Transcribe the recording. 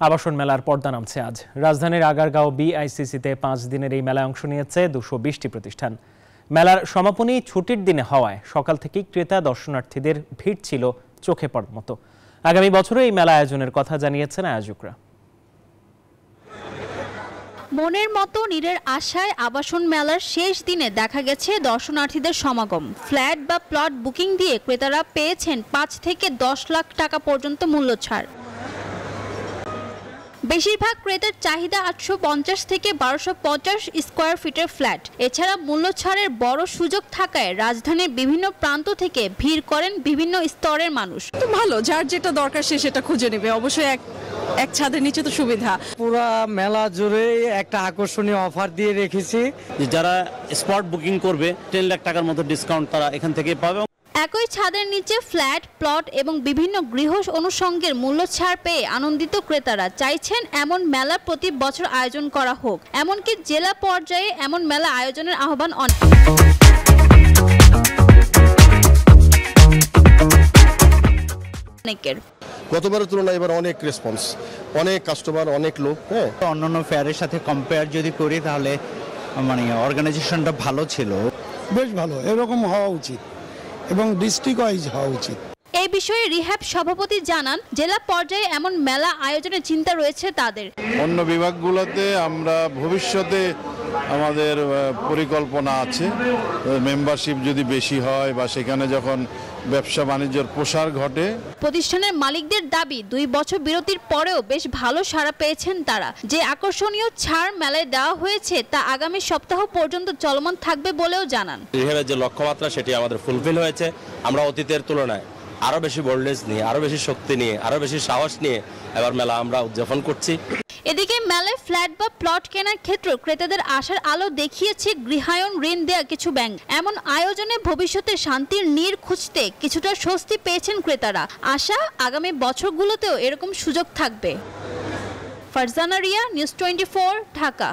আবাসন মেলার পর্দা নামছে আজ। রাজধানীর আগারগাঁও বিআইসিসিতে 5 দিনের এই মেলায় অংশ নিয়েছে 220টি প্রতিষ্ঠান। মেলার সমাপনী ছুটির দিনে হওয়ায় সকাল থেকেই ক্রেতা দর্শনার্থীদের ভিড় ছিল চোখে পড়ার মতো। আগামী বছরও এই মেলা আয়োজনের কথা জানিয়েছেন আয়োজকরা। মনের মতো নীরের আশায় আবাসন মেলার শেষ দিনে দেখা গেছে দর্শনার্থীদের সমাগম। ফ্ল্যাট বা প্লট বুকিং দিয়ে ক্রেতারা পেয়েছেন 5 থেকে 10 লাখ টাকা পর্যন্ত মূল্য ছাড়। বেশিরভাগ ক্রেতার চাহিদা 850 থেকে 1250 স্কয়ার ফিটের ফ্ল্যাট। এছাড়া মূল্য ছাড়ের বড় সুযোগ থাকায় রাজধানীর বিভিন্ন প্রান্ত থেকে ভিড় করেন বিভিন্ন স্তরের মানুষ। তো ভালো, যার যেটা দরকার সে সেটা খুঁজে নেবে। অবশ্যই এক ছাদের নিচে তো সুবিধা। পুরা মেলা জুড়ে একটা আকর্ষণীয় অফার দিয়ে রেখেছি। যারা স্পট বুকিং করবে 10 লাখ টাকার মতো ডিসকাউন্ট তারা এখান থেকে পাবে। একই ছাদের নিচে ফ্ল্যাট, প্লট এবং বিভিন্ন গৃহ অনুষঙ্গের মূল্য ছাড় পেয়ে আনন্দিত ক্রেতারা চাইছেন এমন মেলা প্রতি বছর আয়োজন করা হোক। এমনকি জেলা পর্যায়ে এমন মেলা আয়োজনের আহ্বান অনেকের। গতবারের তুলনায় এবার অনেক রেসপন্স, অনেক কাস্টমার, অনেক লোক। অন্যান্য ফেয়ারের সাথে কম্পেয়ার যদি করি তাহলে অর্গানাইজেশনটা ভালো ছিল। বেশ ভালো, এরকম হওয়া উচিত এবং ডিস্ট্রিক্ট ওয়াইজ হওয়া উচিত। এই বিষয়ে রিহ্যাব সভাপতি জানান, জেলা পর্যায়ে এমন মেলা আয়োজনের চিন্তা রয়েছে তাদের। অন্য বিভাগগুলোতে আমরা ভবিষ্যতে আমাদের পরিকল্পনা আছে, মেম্বারশিপ যদি বেশি হয় বা সেখানে যখন ব্যবসা বাণিজ্যের প্রসার ঘটে। প্রতিষ্ঠানের মালিকদের দাবি 2 বছর বিরতির পরেও বেশ ভালো সাড়া পেয়েছেন তারা। যে আকর্ষণীয় ছাড় মেলায় দেওয়া হয়েছে তা আগামী সপ্তাহ পর্যন্ত চলমান থাকবে বলেও জানান। রিহ্যাবের যে লক্ষ্যমাত্রা সেটি আমাদের ফুলফিল হয়েছে। আমরা অতীতের তুলনায় আরো বেশি বোল্ডনেস নিয়ে, আরো বেশি শক্তি নিয়ে, আরো বেশি সাহস নিয়ে এবার মেলা আমরা উদযাপন করছি। এদিকে মেলায় ফ্ল্যাট বা প্লট কেনার ক্ষেত্রে ক্রেতাদের আশার আলো দেখিয়েছে গৃহায়ণ ঋণ দেয়া কিছু ব্যাংক। এমন আয়োজনে ভবিষ্যতে শান্তির নীড় খুঁজতে কিছুটা স্বস্তি পেয়েছেন ক্রেতারা। আশা আগামী বছরগুলোতেও এরকম সুযোগ থাকবে। ফারজানা রিয়া, নিউজ 24, ঢাকা।